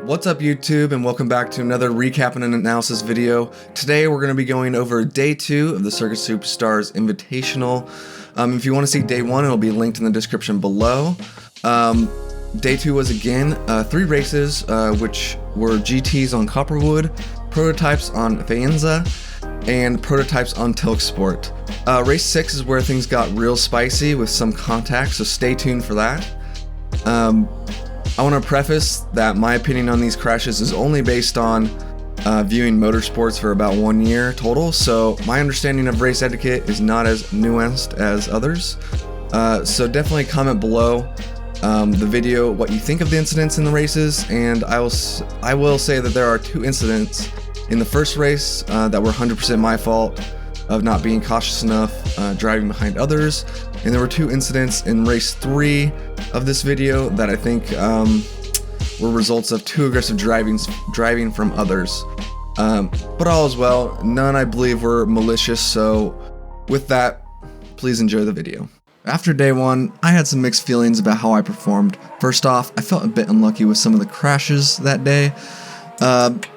What's up YouTube, and welcome back to another recap and an analysis video. Today we're going to be going over day 2 of the Circus Superstars Invitational. If you want to see day 1, it'll be linked in the description below. Day 2 was again 3 races, which were GTs on Copperwood, prototypes on Aezwozere, and prototypes on Sport. Race 6 is where things got real spicy with some contact, so stay tuned for that. I want to preface that my opinion on these crashes is only based on viewing motorsports for about 1 year total, so my understanding of race etiquette is not as nuanced as others. So definitely comment below the video what you think of the incidents in the races, and I will say that there are 2 incidents in the first race that were 100% my fault of not being cautious enough driving behind others, and there were 2 incidents in race 3 of this video that I think were results of too aggressive driving from others. But all is well, none I believe were malicious, so with that, please enjoy the video. After day 1, I had some mixed feelings about how I performed. First off, I felt a bit unlucky with some of the crashes that day,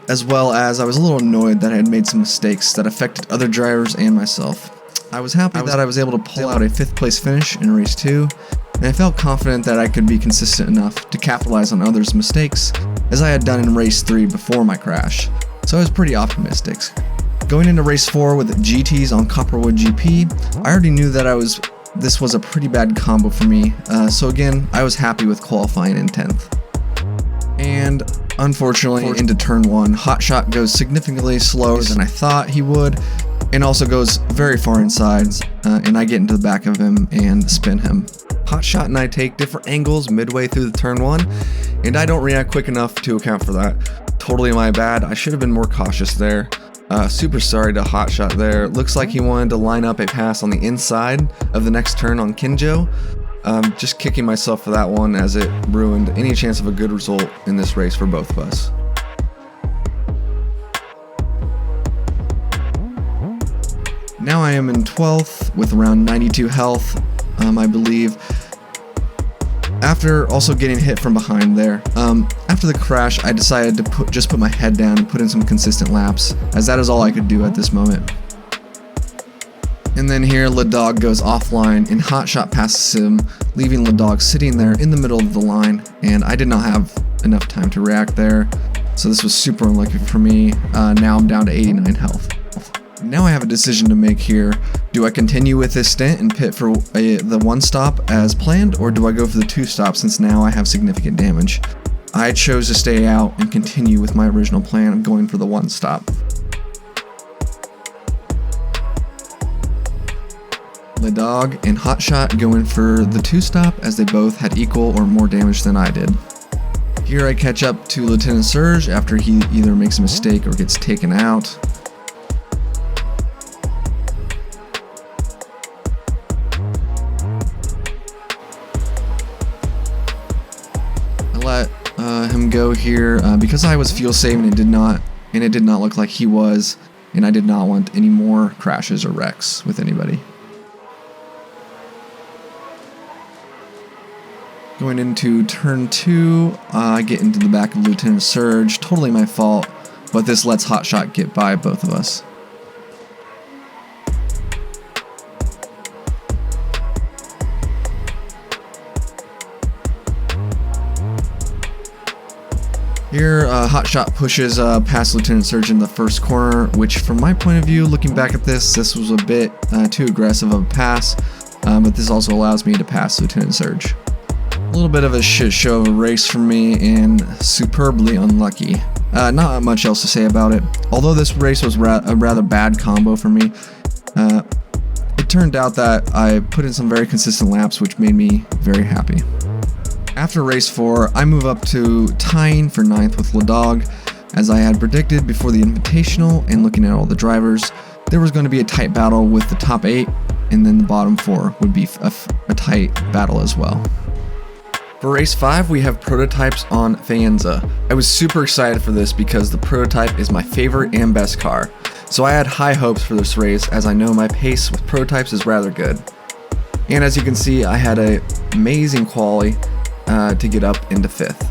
as well as I was a little annoyed that I had made some mistakes that affected other drivers and myself. I was happy that I was able to pull out a 5th place finish in race 2, and I felt confident that I could be consistent enough to capitalize on others' mistakes, as I had done in race 3 before my crash, so I was pretty optimistic. Going into race 4 with GTs on Copperwood GP, I already knew that this was a pretty bad combo for me, so again, I was happy with qualifying in 10th. And unfortunately, into turn 1, Hotshot goes significantly slower than I thought he would, and also goes very far inside, and I get into the back of him and spin him. Hotshot and I take different angles midway through the turn 1, and I don't react quick enough to account for that. Totally my bad, I should have been more cautious there. Super sorry to Hotshot there. Looks like he wanted to line up a pass on the inside of the next turn on Kenjo. Just kicking myself for that one, as it ruined any chance of a good result in this race for both of us. Now I am in 12th with around 92 health, I believe, after also getting hit from behind there. After the crash, I decided to just put my head down and put in some consistent laps, as that is all I could do at this moment. And then here, Ladog goes offline, and Hotshot passes him, leaving Ladog sitting there in the middle of the line, and I did not have enough time to react there, so this was super unlucky for me. Now I'm down to 89 health. Now I have a decision to make here. Do I continue with this stint and pit for the 1 stop as planned, or do I go for the 2 stops since now I have significant damage? I chose to stay out and continue with my original plan of going for the 1 stop. Ladog and Hotshot go in for the 2 stop, as they both had equal or more damage than I did. Here I catch up to Lieutenant Surge after he either makes a mistake or gets taken out. I let him go here because I was fuel saving and it did not look like he was, and I did not want any more crashes or wrecks with anybody. Going into turn 2, I get into the back of Lieutenant Surge. Totally my fault, but this lets Hotshot get by both of us. Here, Hotshot pushes past Lieutenant Surge in the first corner, which from my point of view, looking back at this was a bit too aggressive of a pass, but this also allows me to pass Lieutenant Surge. A little bit of a shit show of a race for me, and superbly unlucky. Not much else to say about it. Although this race was a rather bad combo for me, it turned out that I put in some very consistent laps, which made me very happy. After race 4, I move up to tying for 9th with Ladog. As I had predicted before the Invitational and looking at all the drivers, there was going to be a tight battle with the top 8, and then the bottom 4 would be a tight battle as well. For race 5, we have prototypes on Aezwozere. I was super excited for this because the prototype is my favorite and best car, so I had high hopes for this race, as I know my pace with prototypes is rather good. And as you can see, I had an amazing quali to get up into 5th.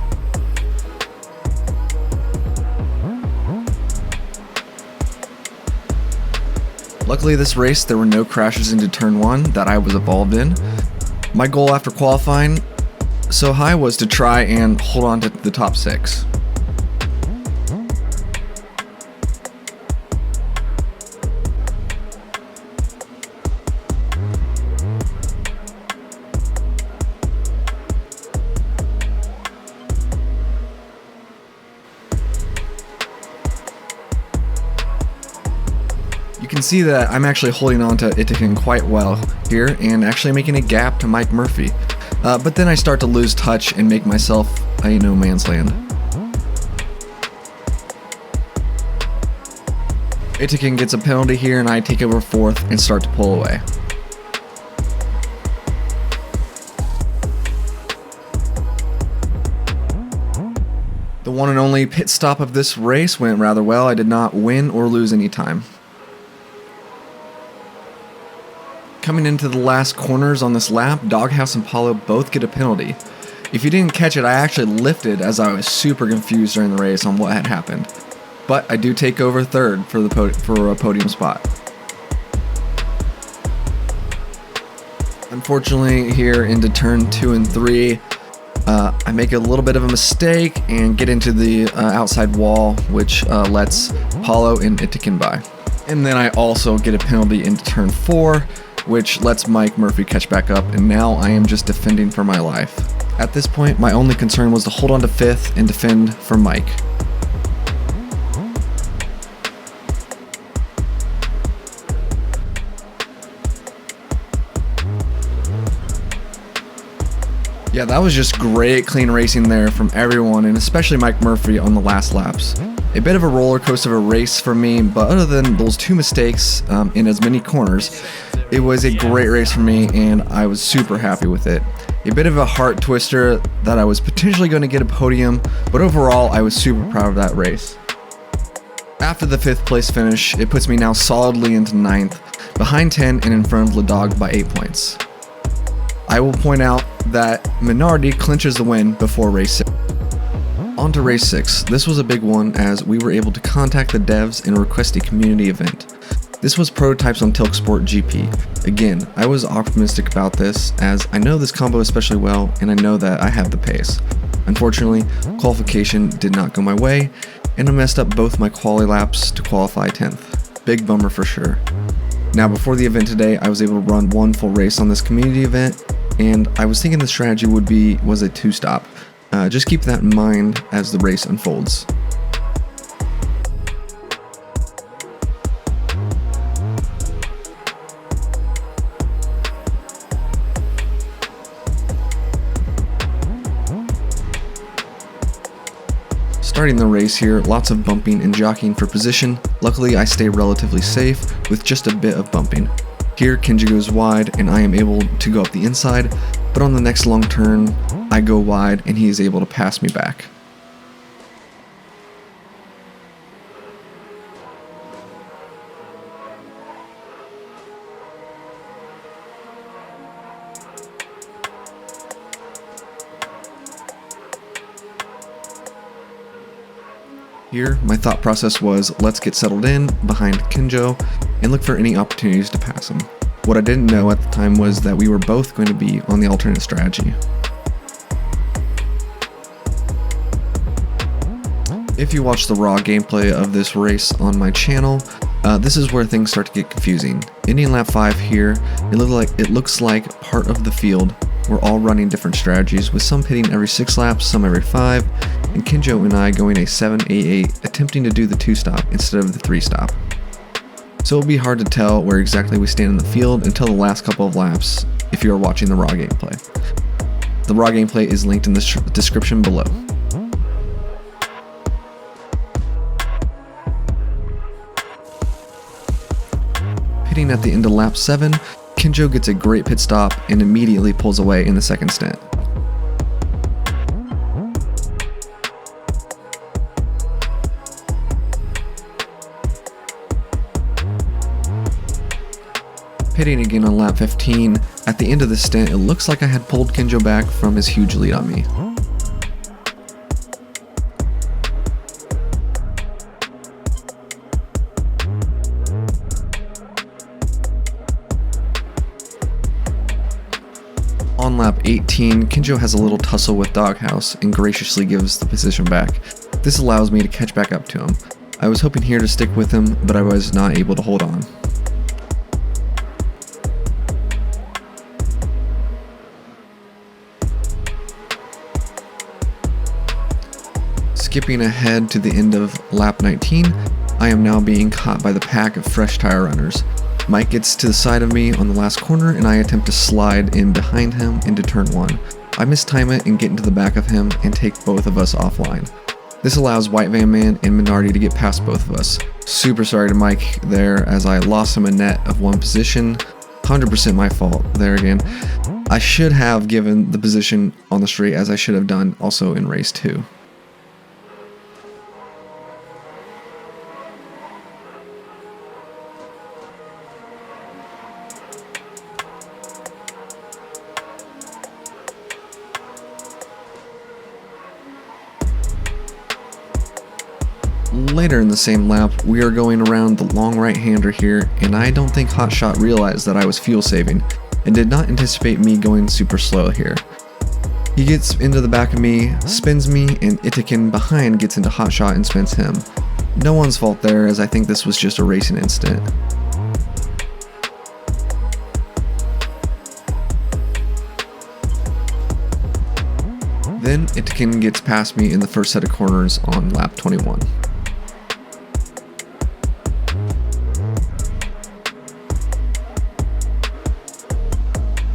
Luckily this race there were no crashes into turn 1 that I was involved in. My goal after qualifying so high was to try and hold on to the top 6. You can see that I'm actually holding on to Itikin quite well here and actually making a gap to Mike Murphy. But then I start to lose touch and make myself a no man's land. Itikin gets a penalty here and I take over 4th and start to pull away. The one and only pit stop of this race went rather well. I did not win or lose any time. Coming into the last corners on this lap, Doghouse and Paulo both get a penalty. If you didn't catch it, I actually lifted as I was super confused during the race on what had happened. But I do take over 3rd for a podium spot. Unfortunately, here into turn 2 and 3, I make a little bit of a mistake and get into the outside wall, which lets Paulo and Itikin by. And then I also get a penalty into turn 4, which lets Mike Murphy catch back up, and now I am just defending for my life. At this point, my only concern was to hold on to 5th and defend for Mike. Yeah, that was just great clean racing there from everyone, and especially Mike Murphy on the last laps. A bit of a roller coaster of a race for me, but other than those 2 mistakes in as many corners, it was a great race for me and I was super happy with it. A bit of a heart twister that I was potentially going to get a podium, but overall I was super proud of that race. After the 5th place finish, it puts me now solidly into 9th, behind 10 and in front of Ladog by 8 points. I will point out that Minardi clinches the win before race 6. On to race 6. This was a big one as we were able to contact the devs and request a community event. This was prototypes on Tilksport GP. Again, I was optimistic about this as I know this combo especially well and I know that I have the pace. Unfortunately, qualification did not go my way and I messed up both my quali laps to qualify 10th. Big bummer for sure. Now before the event today, I was able to run 1 full race on this community event and I was thinking the strategy was a 2-stop. Just keep that in mind as the race unfolds. Starting the race here, lots of bumping and jockeying for position. Luckily, I stay relatively safe with just a bit of bumping. Here, Kenjo goes wide and I am able to go up the inside, but on the next long turn, I go wide and he is able to pass me back. Here, my thought process was, let's get settled in behind Kenjo and look for any opportunities to pass him. What I didn't know at the time was that we were both going to be on the alternate strategy. If you watch the raw gameplay of this race on my channel, this is where things start to get confusing. Ending lap 5 here, it looks like part of the field. We're all running different strategies, with some hitting every 6 laps, some every 5, and Kenjo and I going a 7-8-8, attempting to do the 2-stop instead of the 3-stop. So it'll be hard to tell where exactly we stand in the field until the last couple of laps if you are watching the raw gameplay. The raw gameplay is linked in the description below. Pitting at the end of lap 7, Kenjo gets a great pit stop and immediately pulls away in the second stint. Pitting again on lap 15, at the end of the stint it looks like I had pulled Kenjo back from his huge lead on me. On lap 18, Kenjo has a little tussle with Doghouse and graciously gives the position back. This allows me to catch back up to him. I was hoping here to stick with him, but I was not able to hold on. Skipping ahead to the end of lap 19, I am now being caught by the pack of fresh tire runners. Mike gets to the side of me on the last corner and I attempt to slide in behind him into turn 1. I mistime it and get into the back of him and take both of us offline. This allows WhiteVanMan and Minardi to get past both of us. Super sorry to Mike there as I lost him a net of 1 position. 100% my fault there again. I should have given the position on the straight as I should have done also in race 2. Later in the same lap, we are going around the long right-hander here, and I don't think Hotshot realized that I was fuel saving, and did not anticipate me going super slow here. He gets into the back of me, spins me, and Itikin behind gets into Hotshot and spins him. No one's fault there, as I think this was just a racing incident. Then Itikin gets past me in the first set of corners on lap 21.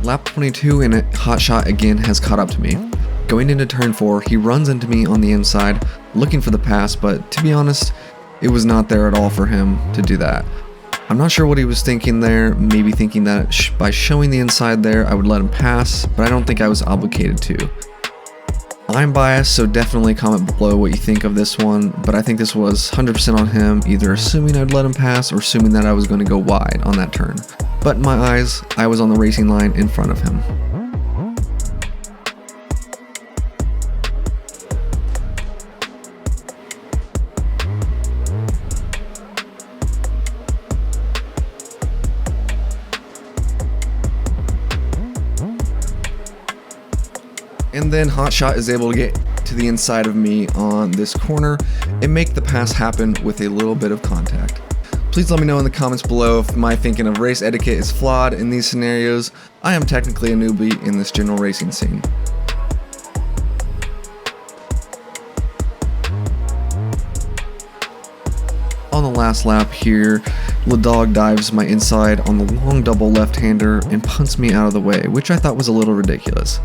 Lap 22 and Hotshot again has caught up to me. Going into turn 4, he runs into me on the inside, looking for the pass, but to be honest, it was not there at all for him to do that. I'm not sure what he was thinking there, maybe thinking that by showing the inside there I would let him pass, but I don't think I was obligated to. I'm biased, so definitely comment below what you think of this one, but I think this was 100% on him, either assuming I'd let him pass or assuming that I was going to go wide on that turn. But in my eyes, I was on the racing line in front of him. And then Hotshot is able to get to the inside of me on this corner and make the pass happen with a little bit of contact. Please let me know in the comments below if my thinking of race etiquette is flawed in these scenarios. I am technically a newbie in this general racing scene. On the last lap here, Dog dives my inside on the long double left-hander and punts me out of the way, which I thought was a little ridiculous.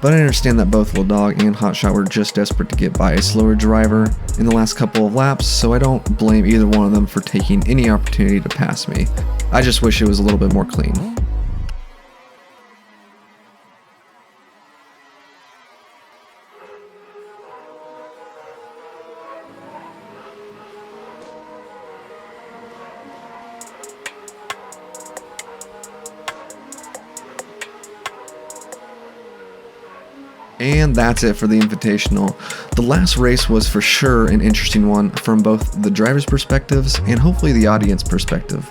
But I understand that both Dog and Hotshot were just desperate to get by a slower driver in the last couple of laps, so I don't blame either one of them for taking any opportunity to pass me. I just wish it was a little bit more clean. And that's it for the Invitational. The last race was for sure an interesting one from both the driver's perspectives and hopefully the audience perspective.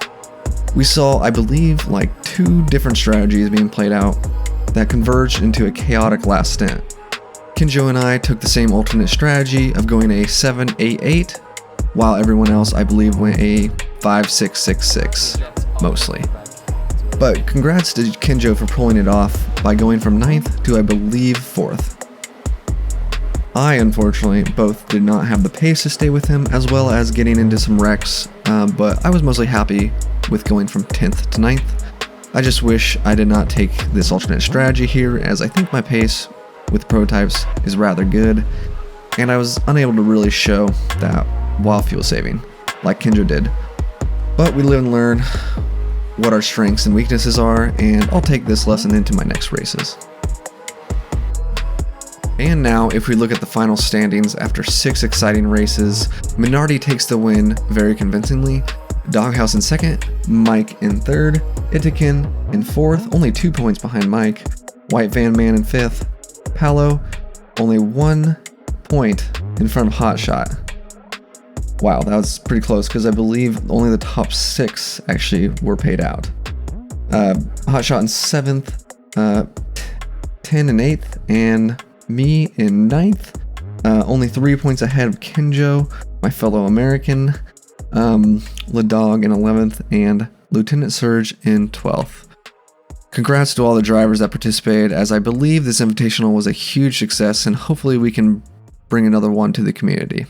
We saw, I believe, like 2 different strategies being played out that converged into a chaotic last stint. Kenjo and I took the same alternate strategy of going a 7-8-8, while everyone else, I believe, went a 5-6-6-6, mostly. But congrats to Kenjo for pulling it off by going from 9th to, I believe, 4th. I, unfortunately, both did not have the pace to stay with him, as well as getting into some wrecks, but I was mostly happy with going from 10th to 9th. I just wish I did not take this alternate strategy here, as I think my pace with prototypes is rather good, and I was unable to really show that while fuel saving, like Kenjo did. But we live and learn what our strengths and weaknesses are, and I'll take this lesson into my next races. And now, if we look at the final standings after 6 exciting races, Minardi takes the win very convincingly, Doghouse in 2nd, Mike in 3rd, Itikin in 4th, only 2 points behind Mike, WhiteVanMan in 5th, Palo only 1 point in front of Hotshot. Wow, that was pretty close because I believe only the top 6 actually were paid out. Hotshot in 7th, 10 in 8th, and me in 9th. Only 3 points ahead of Kenjo, my fellow American, Ladog in 11th, and Lieutenant Surge in 12th. Congrats to all the drivers that participated, as I believe this invitational was a huge success, and hopefully we can bring another one to the community.